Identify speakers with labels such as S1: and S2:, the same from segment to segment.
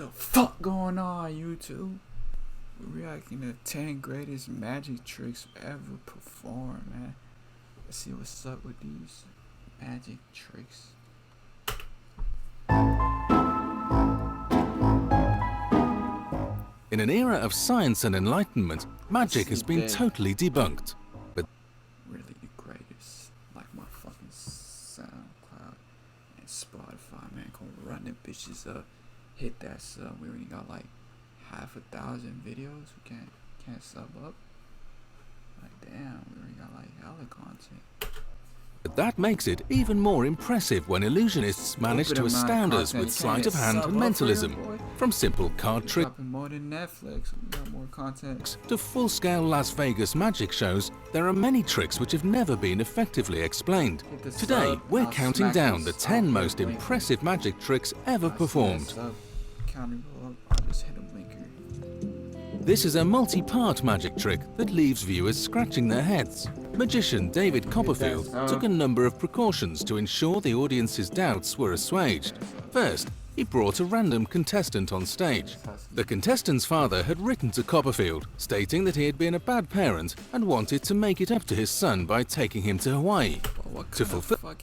S1: the fuck going on, YouTube? We're reacting to 10 greatest magic tricks ever performed, man. Let's see what's up with these magic tricks.
S2: In an era of science and enlightenment, magic has been totally debunked. But
S1: really the greatest, like my fucking SoundCloud and Spotify, man, gonna run them bitches up. Hit that sub. We already got like 1,000 videos. We can't sub up. Like damn, we already got like hella content.
S2: that makes it even more impressive when illusionists manage to astound us with sleight of hand and mentalism, from simple card tricks
S1: more than Netflix. We got more content.
S2: to full-scale Las Vegas magic shows. There are many tricks which have never been effectively explained. Today, we're counting down the 10 most impressive magic tricks ever performed. This is a multi-part magic trick that leaves viewers scratching their heads. Magician David Copperfield took a number of precautions to ensure the audience's doubts were assuaged. First, he brought a random contestant on stage. The contestant's father had written to Copperfield, stating that he had been a bad parent and wanted to make it up to his son by taking him to Hawaii. To fulfill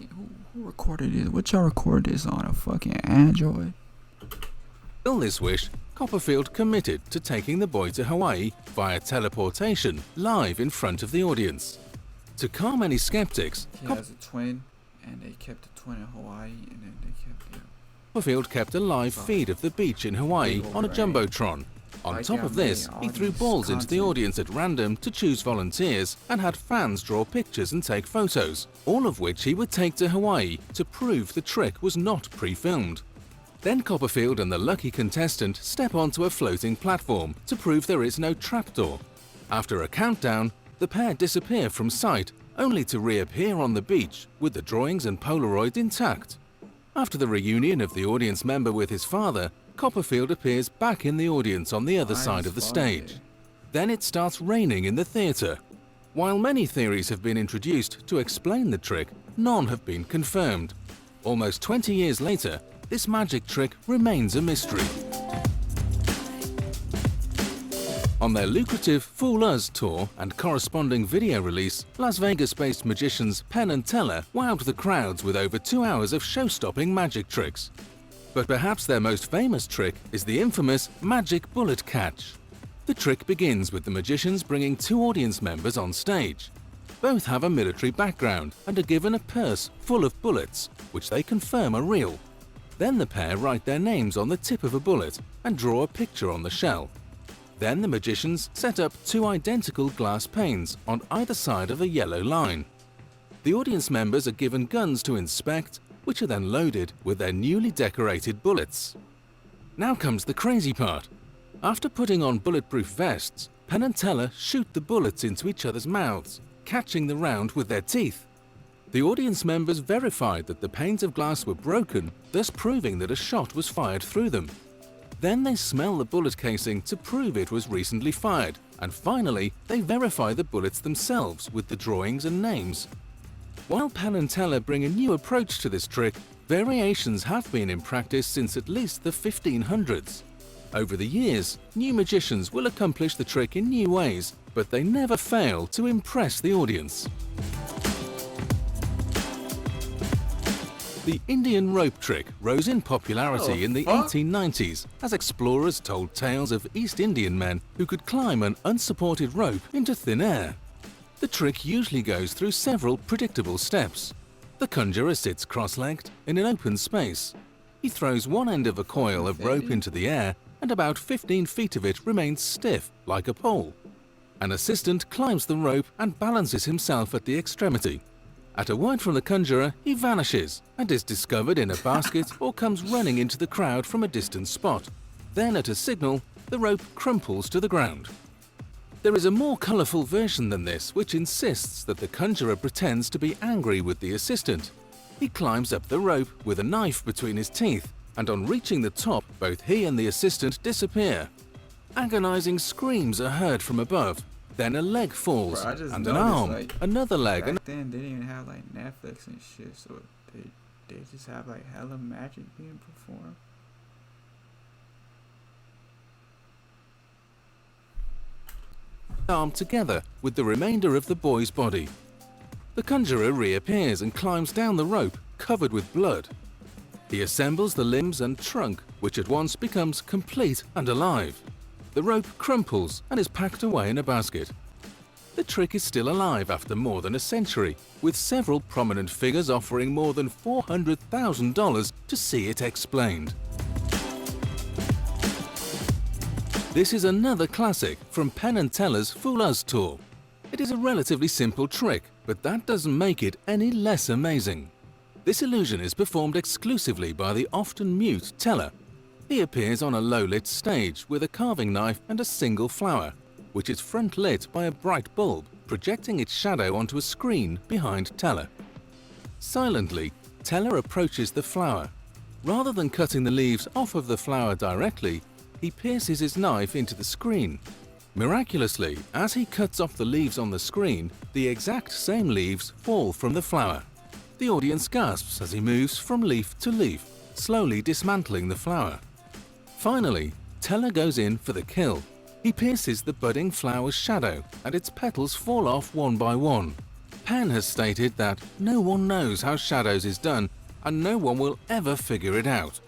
S1: who recorded this? What y'all record this on? A fucking Android?
S2: this wish, Copperfield committed to taking the boy to Hawaii via teleportation, live in front of the audience. To calm any skeptics,
S1: he has a twin, and they kept the twin in Hawaii, and then they kept
S2: Copperfield kept a live feed of the beach in Hawaii on a jumbotron. On top of this, he threw balls into the audience at random to choose volunteers and had fans draw pictures and take photos, all of which he would take to Hawaii to prove the trick was not pre-filmed. Then Copperfield and the lucky contestant step onto a floating platform to prove there is no trapdoor. After a countdown, the pair disappear from sight, only to reappear on the beach with the drawings and Polaroid intact. After the reunion of the audience member with his father, Copperfield appears back in the audience on the other side of the stage. Then it starts raining in the theatre. While many theories have been introduced to explain the trick, none have been confirmed. Almost 20 years later, this magic trick remains a mystery. On their lucrative Fool Us tour and corresponding video release, Las Vegas-based magicians Penn and Teller wowed the crowds with over 2 hours of show-stopping magic tricks. But perhaps their most famous trick is the infamous Magic Bullet Catch. The trick begins with the magicians bringing 2 audience members on stage. Both have a military background and are given a purse full of bullets, which they confirm are real. Then the pair write their names on the tip of a bullet and draw a picture on the shell. Then the magicians set up 2 identical glass panes on either side of a yellow line. The audience members are given guns to inspect, which are then loaded with their newly decorated bullets. Now comes the crazy part. After putting on bulletproof vests, Penn and Teller shoot the bullets into each other's mouths, catching the round with their teeth. The audience members verified that the panes of glass were broken, thus proving that a shot was fired through them. Then they smell the bullet casing to prove it was recently fired, and finally they verify the bullets themselves with the drawings and names. While Penn and Teller bring a new approach to this trick, variations have been in practice since at least the 1500s. Over the years, new magicians will accomplish the trick in new ways, but they never fail to impress the audience. The Indian rope trick rose in popularity in the 1890s as explorers told tales of East Indian men who could climb an unsupported rope into thin air. The trick usually goes through several predictable steps. The conjurer sits cross-legged in an open space. He throws one end of a coil of rope into the air and about 15 feet of it remains stiff like a pole. An assistant climbs the rope and balances himself at the extremity. At a word from the conjurer, he vanishes and is discovered in a basket or comes running into the crowd from a distant spot. Then at a signal, the rope crumples to the ground. There is a more colourful version than this which insists that the conjurer pretends to be angry with the assistant. He climbs up the rope with a knife between his teeth, and on reaching the top, both he and the assistant disappear. Agonising screams are heard from above. Then a leg falls, and an arm, like, another leg.
S1: Back then, they didn't have like Netflix and shit, so they just have like hella magic being performed.
S2: arm together with the remainder of the boy's body. The conjurer reappears and climbs down the rope, covered with blood. He assembles the limbs and trunk, which at once becomes complete and alive. The rope crumples and is packed away in a basket. The trick is still alive after more than a century, with several prominent figures offering more than $400,000 to see it explained. This is another classic from Penn & Teller's Fool Us tour. It is a relatively simple trick, but that doesn't make it any less amazing. This illusion is performed exclusively by the often mute Teller. He appears on a low-lit stage with a carving knife and a single flower, which is front-lit by a bright bulb, projecting its shadow onto a screen behind Teller. Silently, Teller approaches the flower. Rather than cutting the leaves off of the flower directly, he pierces his knife into the screen. Miraculously, as he cuts off the leaves on the screen, the exact same leaves fall from the flower. The audience gasps as he moves from leaf to leaf, slowly dismantling the flower. Finally, Teller goes in for the kill. He pierces the budding flower's shadow, and its petals fall off one by one. Penn has stated that no one knows how shadows is done, and no one will ever figure it out.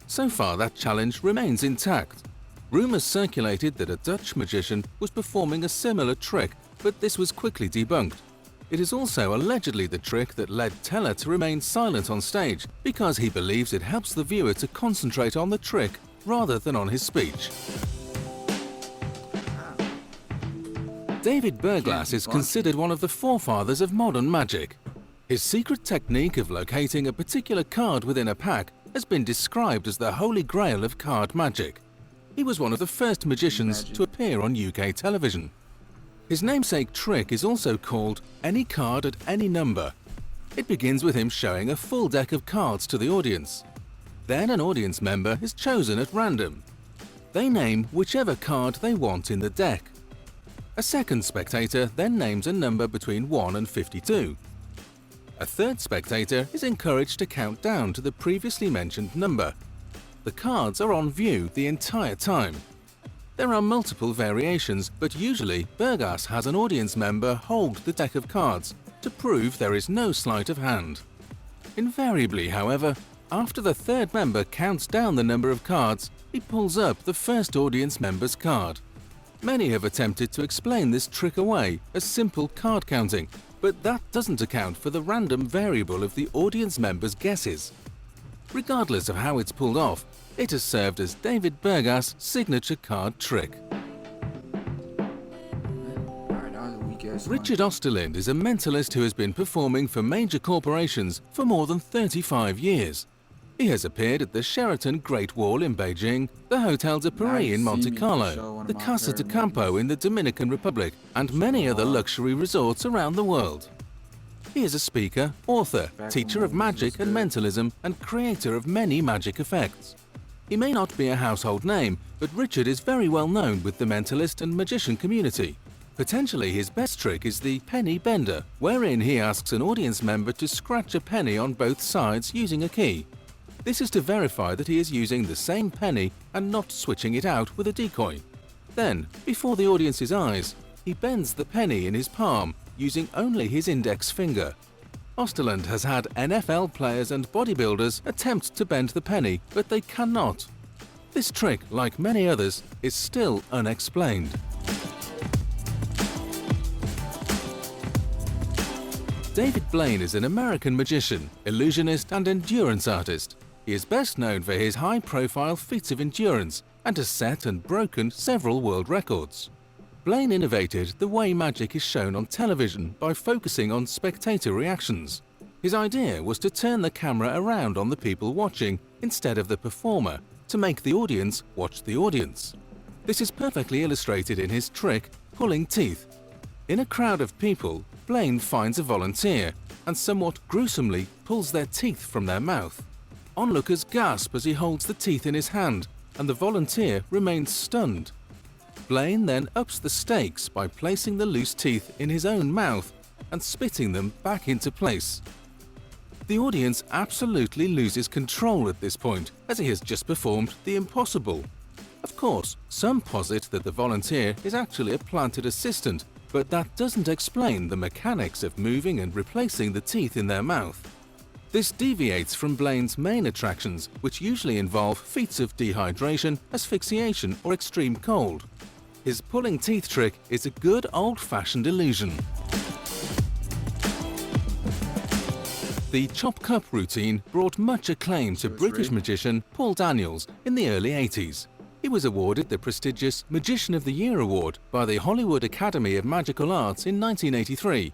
S2: So far, that challenge remains intact. Rumours circulated that a Dutch magician was performing a similar trick, but this was quickly debunked. It is also allegedly the trick that led Teller to remain silent on stage because he believes it helps the viewer to concentrate on the trick rather than on his speech. David Berglas is considered one of the forefathers of modern magic. His secret technique of locating a particular card within a pack has been described as the holy grail of card magic. He was one of the first magicians to appear on UK television. His namesake trick is also called Any Card at Any Number. It begins with him showing a full deck of cards to the audience. Then an audience member is chosen at random. They name whichever card they want in the deck. A second spectator then names a number between 1 and 52. A third spectator is encouraged to count down to the previously mentioned number. The cards are on view the entire time. There are multiple variations, but usually Berglas has an audience member hold the deck of cards to prove there is no sleight of hand. Invariably, however, after the third member counts down the number of cards, he pulls up the first audience member's card. Many have attempted to explain this trick away as simple card counting, but that doesn't account for the random variable of the audience member's guesses. Regardless of how it's pulled off, it has served as David Berglas' signature card trick. Richard Osterlind is a mentalist who has been performing for major corporations for more than 35 years. He has appeared at the Sheraton Great Wall in Beijing, the Hotel de Paris in Monte Carlo, the Casa de Campo in the Dominican Republic, and many other luxury resorts around the world. He is a speaker, author, teacher of magic and mentalism, and creator of many magic effects. He may not be a household name, but Richard is very well known with the mentalist and magician community. Potentially his best trick is the penny bender, wherein he asks an audience member to scratch a penny on both sides using a key. This is to verify that he is using the same penny and not switching it out with a decoy. Then, before the audience's eyes, he bends the penny in his palm using only his index finger. Osterlind has had NFL players and bodybuilders attempt to bend the penny, but they cannot. This trick, like many others, is still unexplained. David Blaine is an American magician, illusionist, and endurance artist. He is best known for his high-profile feats of endurance and has set and broken several world records. Blaine innovated the way magic is shown on television by focusing on spectator reactions. His idea was to turn the camera around on the people watching instead of the performer, to make the audience watch the audience. This is perfectly illustrated in his trick, pulling teeth. In a crowd of people, Blaine finds a volunteer and somewhat gruesomely pulls their teeth from their mouth. Onlookers gasp as he holds the teeth in his hand, and the volunteer remains stunned. Blaine then ups the stakes by placing the loose teeth in his own mouth and spitting them back into place. The audience absolutely loses control at this point, as he has just performed the impossible. Of course, some posit that the volunteer is actually a planted assistant, but that doesn't explain the mechanics of moving and replacing the teeth in their mouth. This deviates from Blaine's main attractions, which usually involve feats of dehydration, asphyxiation, or extreme cold. His pulling teeth trick is a good old-fashioned illusion. The Chop Cup routine brought much acclaim to British magician Paul Daniels in the early 80s. He was awarded the prestigious Magician of the Year award by the Hollywood Academy of Magical Arts in 1983.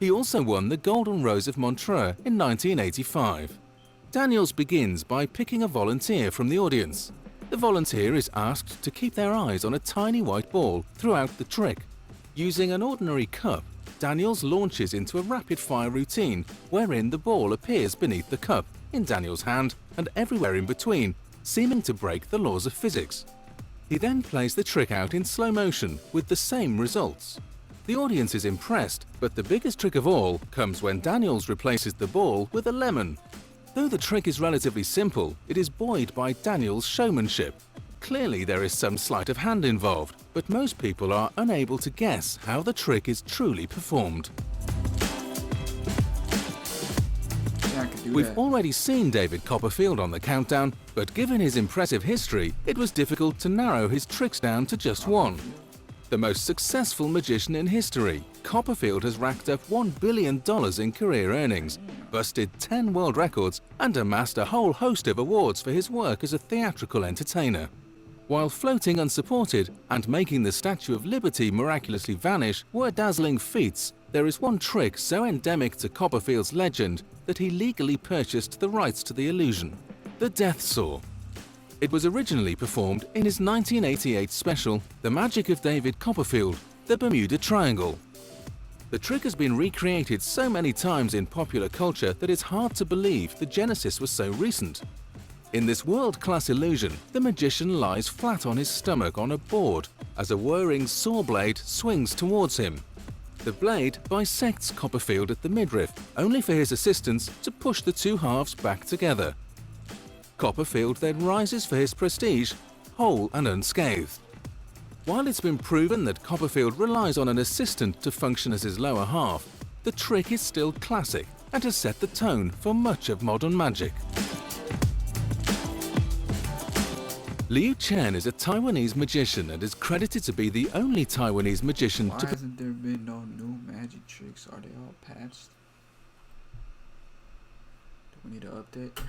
S2: He also won the Golden Rose of Montreux in 1985. Daniels begins by picking a volunteer from the audience. The volunteer is asked to keep their eyes on a tiny white ball throughout the trick. Using an ordinary cup, Daniels launches into a rapid-fire routine wherein the ball appears beneath the cup, in Daniels' hand, and everywhere in between, seeming to break the laws of physics. He then plays the trick out in slow motion with the same results. The audience is impressed, but the biggest trick of all comes when Daniels replaces the ball with a lemon. Though the trick is relatively simple, it is buoyed by Daniels' showmanship. Clearly there is some sleight of hand involved, but most people are unable to guess how the trick is truly performed. We've already seen David Copperfield on the countdown, but given his impressive history, it was difficult to narrow his tricks down to just one. The most successful magician in history, Copperfield has racked up $1 billion in career earnings, busted 10 world records, and amassed a whole host of awards for his work as a theatrical entertainer. While floating unsupported and making the Statue of Liberty miraculously vanish were dazzling feats, there is one trick so endemic to Copperfield's legend that he legally purchased the rights to the illusion: the Death Saw. It was originally performed in his 1988 special, The Magic of David Copperfield, the Bermuda Triangle. The trick has been recreated so many times in popular culture that it's hard to believe the genesis was so recent. In this world-class illusion, the magician lies flat on his stomach on a board as a whirring saw blade swings towards him. The blade bisects Copperfield at the midriff, only for his assistants to push the two halves back together. Copperfield then rises for his prestige, whole and unscathed. While it's been proven that Copperfield relies on an assistant to function as his lower half, the trick is still classic and has set the tone for much of modern magic. Liu Chen is a Taiwanese magician and is credited to be the only Taiwanese magician
S1: Why hasn't there been no new magic tricks? Are they all patched? Do we need an update?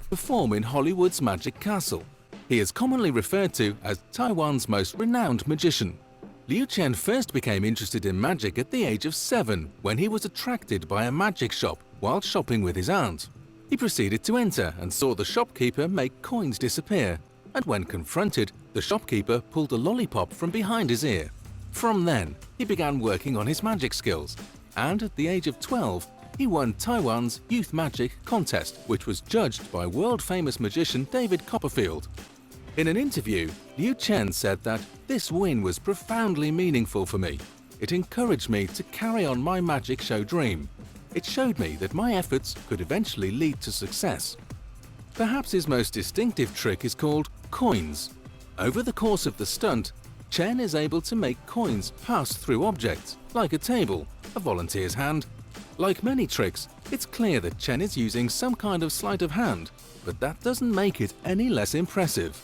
S2: perform in Hollywood's Magic Castle. He is commonly referred to as Taiwan's most renowned magician. Liu Chen first became interested in magic at the age of 7 when he was attracted by a magic shop while shopping with his aunt. He proceeded to enter and saw the shopkeeper make coins disappear, and when confronted, the shopkeeper pulled a lollipop from behind his ear. From then, he began working on his magic skills, and at the age of 12, he won Taiwan's Youth Magic Contest, which was judged by world-famous magician David Copperfield. In an interview, Liu Chen said that this win was profoundly meaningful for me. It encouraged me to carry on my magic show dream. It showed me that my efforts could eventually lead to success. Perhaps his most distinctive trick is called coins. Over the course of the stunt, Chen is able to make coins pass through objects, like a table, a volunteer's hand. Like many tricks, it's clear that Chen is using some kind of sleight of hand, but that doesn't make it any less impressive.